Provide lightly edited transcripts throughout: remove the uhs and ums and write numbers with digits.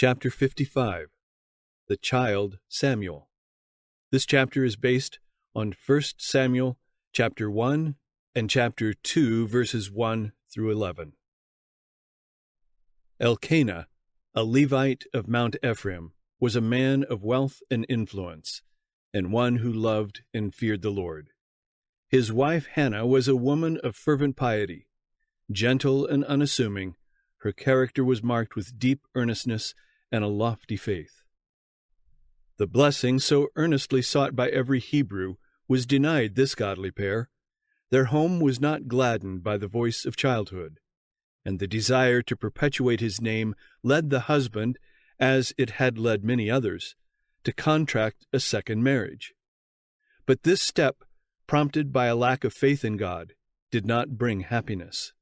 Chapter 55. The Child Samuel. This chapter is based on 1 Samuel chapter 1 and chapter 2, verses 1 through 11. Elkanah, a Levite of Mount Ephraim, was a man of wealth and influence, and one who loved and feared the Lord. His wife Hannah was a woman of fervent piety. Gentle and unassuming, her character was marked with deep earnestness and a lofty faith. The blessing so earnestly sought by every Hebrew was denied this godly pair. Their home was not gladdened by the voice of childhood, and the desire to perpetuate his name led the husband, as it had led many others, to contract a second marriage. But this step, prompted by a lack of faith in God, did not bring happiness.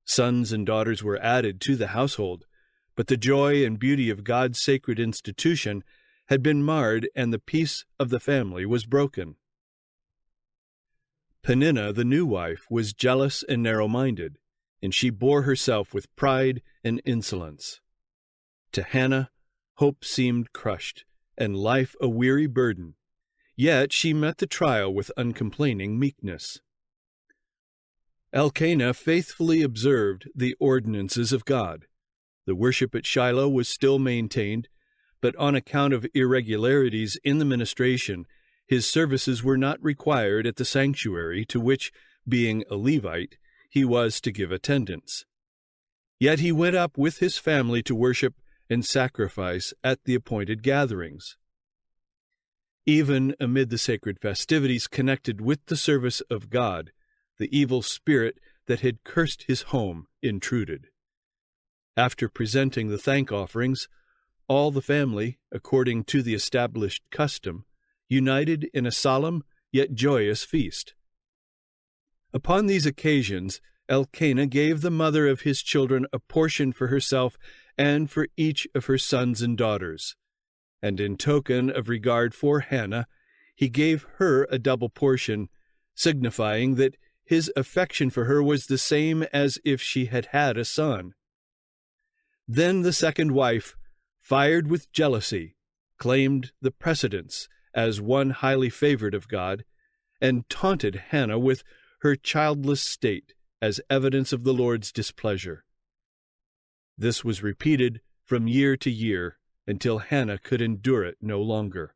Sons and daughters were added to the household, but the joy and beauty of God's sacred institution had been marred, and the peace of the family was broken. Peninnah, the new wife, was jealous and narrow-minded, and she bore herself with pride and insolence. To Hannah, hope seemed crushed, and life a weary burden, yet she met the trial with uncomplaining meekness. Elkanah faithfully observed the ordinances of God. The worship at Shiloh was still maintained, but on account of irregularities in the ministration, his services were not required at the sanctuary to which, being a Levite, he was to give attendance. Yet he went up with his family to worship and sacrifice at the appointed gatherings. Even amid the sacred festivities connected with the service of God, the evil spirit that had cursed his home intruded. After presenting the thank offerings, all the family, according to the established custom, united in a solemn yet joyous feast. Upon these occasions, Elkanah gave the mother of his children a portion for herself and for each of her sons and daughters, and in token of regard for Hannah, he gave her a double portion, signifying that his affection for her was the same as if she had had a son. Then the second wife, fired with jealousy, claimed the precedence as one highly favored of God, and taunted Hannah with her childless state as evidence of the Lord's displeasure. This was repeated from year to year until Hannah could endure it no longer.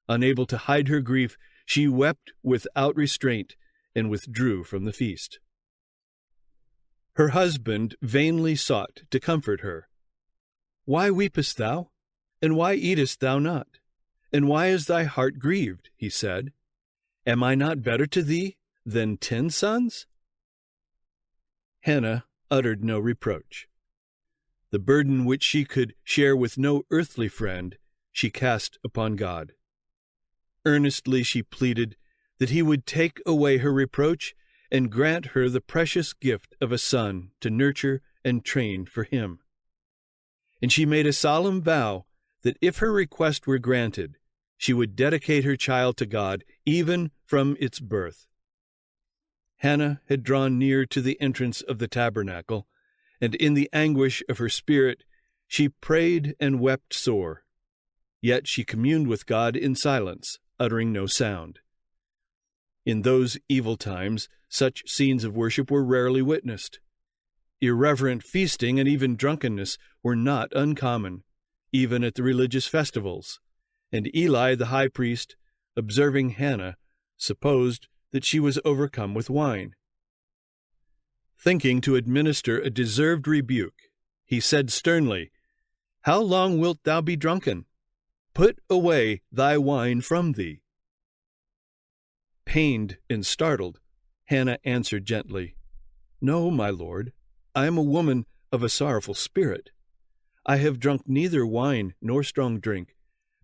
Unable to hide her grief, she wept without restraint and withdrew from the feast. Her husband vainly sought to comfort her. "Why weepest thou? And why eatest thou not? And why is thy heart grieved?" he said. "Am I not better to thee than 10 sons?" Hannah uttered no reproach. The burden which she could share with no earthly friend, she cast upon God. Earnestly she pleaded that he would take away her reproach and grant her the precious gift of a son to nurture and train for him. And she made a solemn vow that if her request were granted, she would dedicate her child to God even from its birth. Hannah had drawn near to the entrance of the tabernacle, and in the anguish of her spirit she prayed and wept sore. Yet she communed with God in silence, uttering no sound. In those evil times, such scenes of worship were rarely witnessed. Irreverent feasting and even drunkenness were not uncommon, even at the religious festivals, and Eli the high priest, observing Hannah, supposed that she was overcome with wine. Thinking to administer a deserved rebuke, he said sternly, "How long wilt thou be drunken? Put away thy wine from thee." Pained and startled, Hannah answered gently, "No, my lord, I am a woman of a sorrowful spirit. I have drunk neither wine nor strong drink,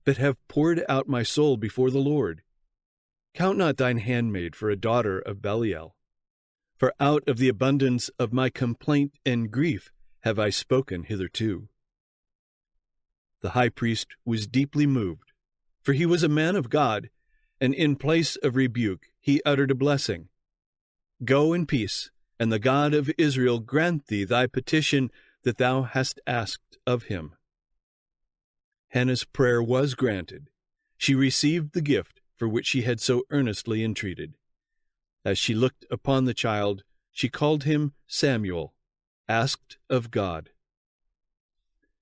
but have poured out my soul before the Lord. Count not thine handmaid for a daughter of Belial, for out of the abundance of my complaint and grief have I spoken hitherto." The high priest was deeply moved, for he was a man of God, and in place of rebuke he uttered a blessing. "Go in peace, and the God of Israel grant thee thy petition that thou hast asked of him." Hannah's prayer was granted. She received the gift for which she had so earnestly entreated. As she looked upon the child, she called him Samuel, asked of God.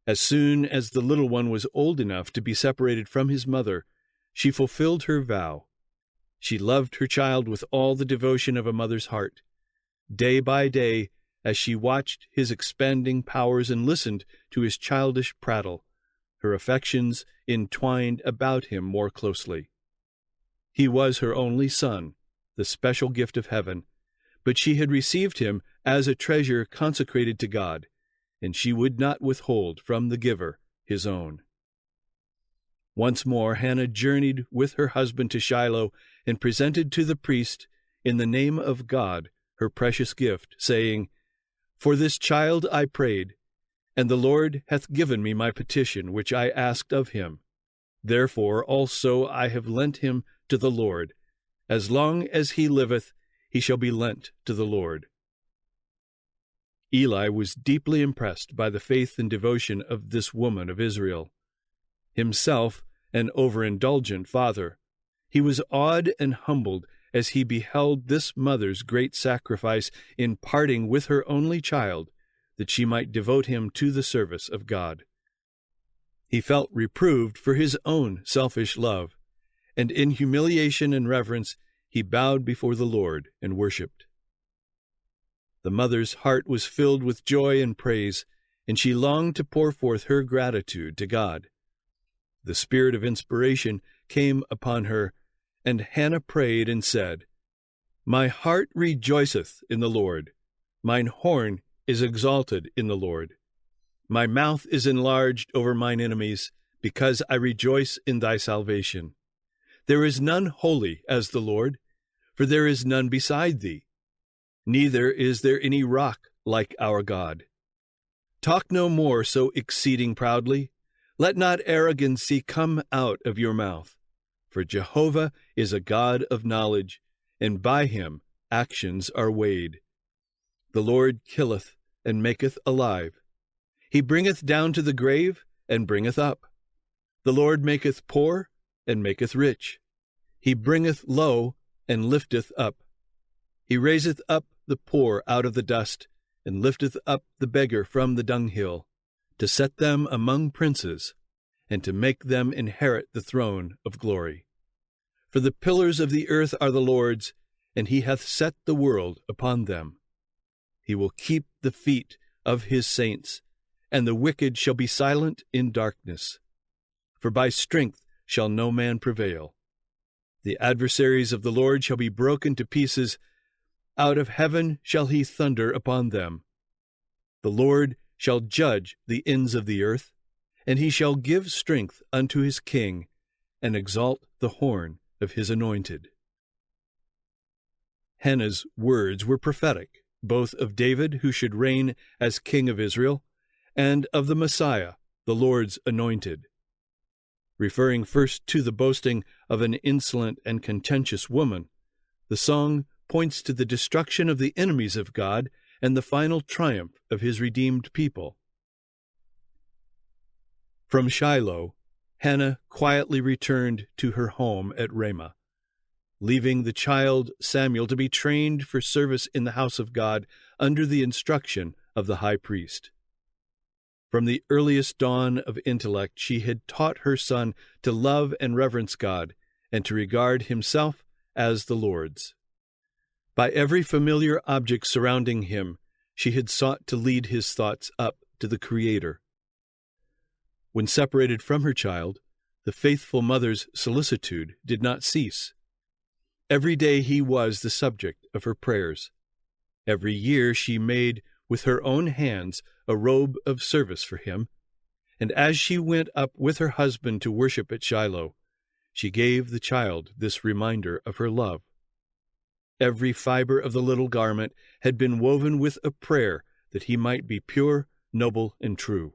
As soon as the little one was old enough to be separated from his mother, she fulfilled her vow. She loved her child with all the devotion of a mother's heart. Day by day, as she watched his expanding powers and listened to his childish prattle, her affections entwined about him more closely. He was her only son, the special gift of heaven, but she had received him as a treasure consecrated to God, and she would not withhold from the giver his own. Once more Hannah journeyed with her husband to Shiloh and presented to the priest, in the name of God, her precious gift, saying, "For this child I prayed, and the Lord hath given me my petition which I asked of him. Therefore also I have lent him to the Lord. As long as he liveth, he shall be lent to the Lord." Eli was deeply impressed by the faith and devotion of this woman of Israel. Himself an overindulgent father, he was awed and humbled as he beheld this mother's great sacrifice in parting with her only child, that she might devote him to the service of God. He felt reproved for his own selfish love, and in humiliation and reverence he bowed before the Lord and worshipped. The mother's heart was filled with joy and praise, and she longed to pour forth her gratitude to God. The spirit of inspiration came upon her, and Hannah prayed and said, "My heart rejoiceth in the Lord. Mine horn is exalted in the Lord. My mouth is enlarged over mine enemies, because I rejoice in thy salvation. There is none holy as the Lord, for there is none beside thee. Neither is there any rock like our God. Talk no more so exceeding proudly. Let not arrogancy come out of your mouth. For Jehovah is a God of knowledge, and by him actions are weighed. The Lord killeth and maketh alive. He bringeth down to the grave and bringeth up. The Lord maketh poor and maketh rich. He bringeth low and lifteth up. He raiseth up the poor out of the dust, and lifteth up the beggar from the dunghill, to set them among princes, and to make them inherit the throne of glory. For the pillars of the earth are the Lord's, and he hath set the world upon them. He will keep the feet of his saints, and the wicked shall be silent in darkness. For by strength shall no man prevail. The adversaries of the Lord shall be broken to pieces. Out of heaven shall he thunder upon them. The Lord shall judge the ends of the earth, and he shall give strength unto his king, and exalt the horn of his anointed. Hannah's words were prophetic, both of David, who should reign as king of Israel, and of the Messiah, the Lord's anointed. Referring first to the boasting of an insolent and contentious woman, the song points to the destruction of the enemies of God and the final triumph of his redeemed people. From Shiloh, Hannah quietly returned to her home at Ramah, leaving the child Samuel to be trained for service in the house of God under the instruction of the high priest. From the earliest dawn of intellect, she had taught her son to love and reverence God, and to regard himself as the Lord's. By every familiar object surrounding him, she had sought to lead his thoughts up to the Creator. When separated from her child, the faithful mother's solicitude did not cease. Every day he was the subject of her prayers. Every year she made with her own hands a robe of service for him, and as she went up with her husband to worship at Shiloh, she gave the child this reminder of her love. Every fiber of the little garment had been woven with a prayer that he might be pure, noble, and true.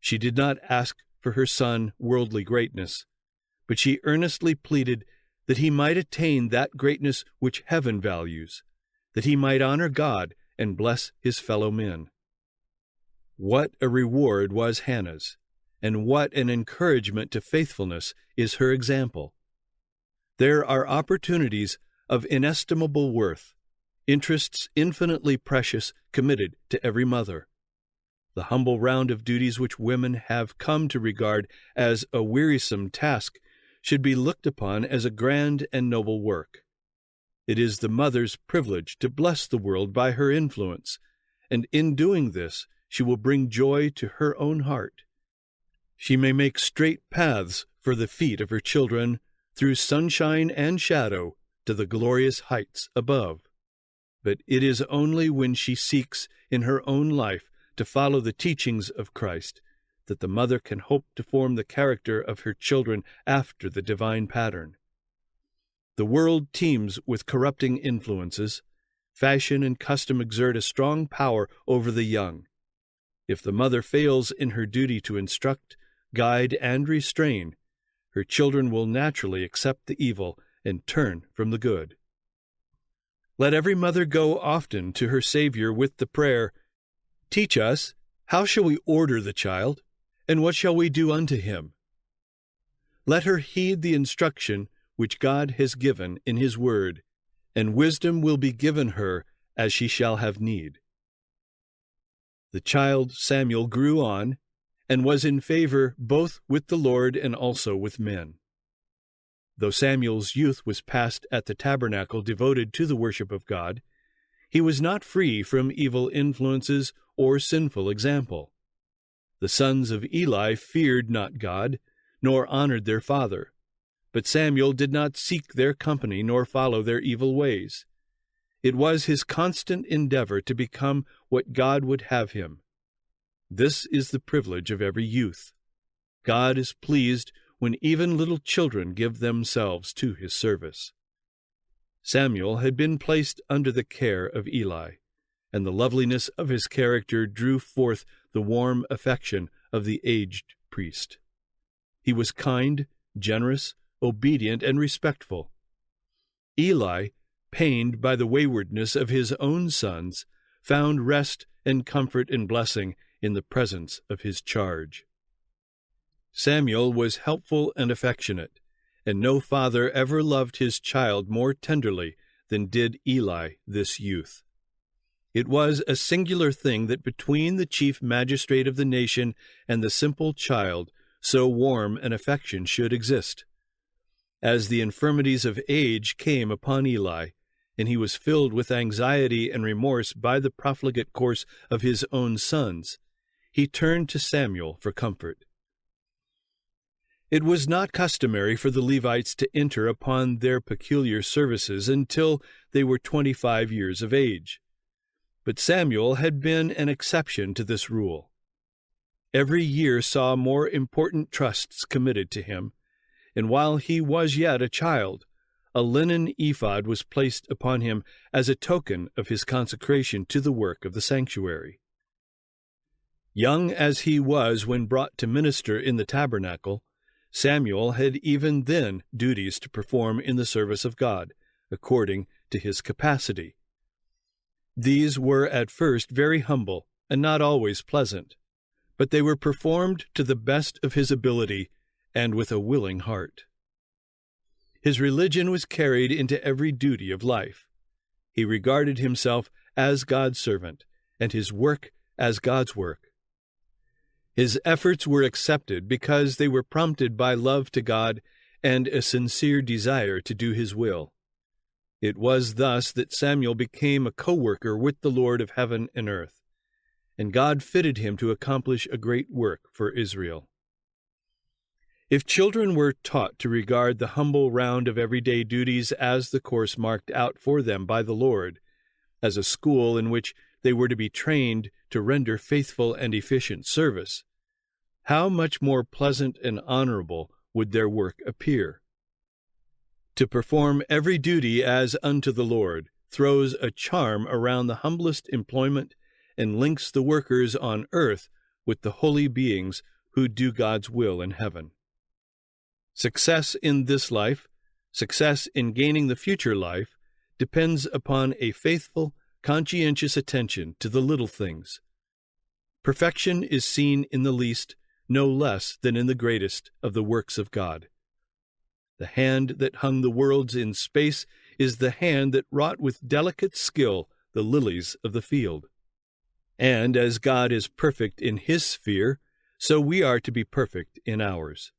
She did not ask for her son worldly greatness, but she earnestly pleaded that he might attain that greatness which heaven values, that he might honor God and bless his fellow men. What a reward was Hannah's, and what an encouragement to faithfulness is her example. There are opportunities of inestimable worth, interests infinitely precious committed to every mother. The humble round of duties which women have come to regard as a wearisome task should be looked upon as a grand and noble work. It is the mother's privilege to bless the world by her influence, and in doing this she will bring joy to her own heart. She may make straight paths for the feet of her children through sunshine and shadow to the glorious heights above. But it is only when she seeks in her own life to follow the teachings of Christ that the mother can hope to form the character of her children after the divine pattern. The world teems with corrupting influences. Fashion and custom exert a strong power over the young. If the mother fails in her duty to instruct, guide, and restrain, her children will naturally accept the evil and turn from the good. Let every mother go often to her Savior with the prayer, "Teach us, how shall we order the child, and what shall we do unto him?" Let her heed the instruction which God has given in his word, and wisdom will be given her as she shall have need. The child Samuel grew on, and was in favor both with the Lord and also with men. Though Samuel's youth was passed at the tabernacle devoted to the worship of God, he was not free from evil influences or sinful example. The sons of Eli feared not God, nor honored their father. But Samuel did not seek their company nor follow their evil ways. It was his constant endeavor to become what God would have him. This is the privilege of every youth. God is pleased when even little children give themselves to his service. Samuel had been placed under the care of Eli, and the loveliness of his character drew forth the warm affection of the aged priest. He was kind, generous, obedient, and respectful. Eli, pained by the waywardness of his own sons, found rest and comfort and blessing in the presence of his charge. Samuel was helpful and affectionate, and no father ever loved his child more tenderly than did Eli this youth. It was a singular thing that between the chief magistrate of the nation and the simple child so warm an affection should exist. As the infirmities of age came upon Eli, and he was filled with anxiety and remorse by the profligate course of his own sons, he turned to Samuel for comfort. It was not customary for the Levites to enter upon their peculiar services until they were 25 years of age. But Samuel had been an exception to this rule. Every year saw more important trusts committed to him, and while he was yet a child, a linen ephod was placed upon him as a token of his consecration to the work of the sanctuary. Young as he was when brought to minister in the tabernacle, Samuel had even then duties to perform in the service of God, according to his capacity. These were at first very humble and not always pleasant, but they were performed to the best of his ability and with a willing heart. His religion was carried into every duty of life. He regarded himself as God's servant, and his work as God's work. His efforts were accepted because they were prompted by love to God and a sincere desire to do his will. It was thus that Samuel became a co-worker with the Lord of heaven and earth, and God fitted him to accomplish a great work for Israel. If children were taught to regard the humble round of everyday duties as the course marked out for them by the Lord, as a school in which they were to be trained to render faithful and efficient service, how much more pleasant and honorable would their work appear? To perform every duty as unto the Lord throws a charm around the humblest employment and links the workers on earth with the holy beings who do God's will in heaven. Success in this life, success in gaining the future life, depends upon a faithful, conscientious attention to the little things. Perfection is seen in the least, no less than in the greatest of the works of God. The hand that hung the worlds in space is the hand that wrought with delicate skill the lilies of the field. And as God is perfect in his sphere, so we are to be perfect in ours.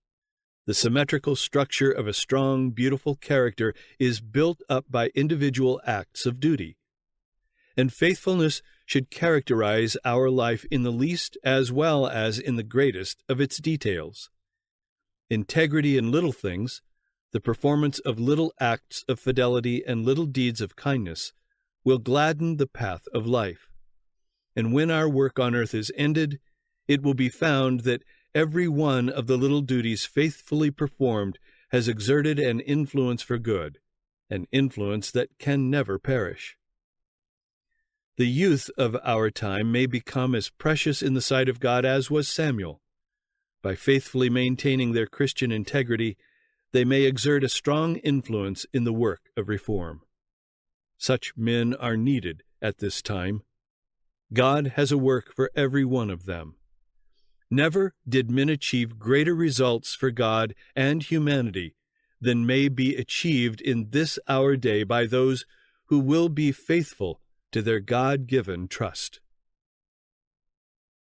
The symmetrical structure of a strong, beautiful character is built up by individual acts of duty. And faithfulness should characterize our life in the least as well as in the greatest of its details. Integrity in little things, the performance of little acts of fidelity and little deeds of kindness, will gladden the path of life. And when our work on earth is ended, it will be found that every one of the little duties faithfully performed has exerted an influence for good, an influence that can never perish. The youth of our time may become as precious in the sight of God as was Samuel. By faithfully maintaining their Christian integrity, they may exert a strong influence in the work of reform. Such men are needed at this time. God has a work for every one of them. Never did men achieve greater results for God and humanity than may be achieved in this our day by those who will be faithful to their God-given trust.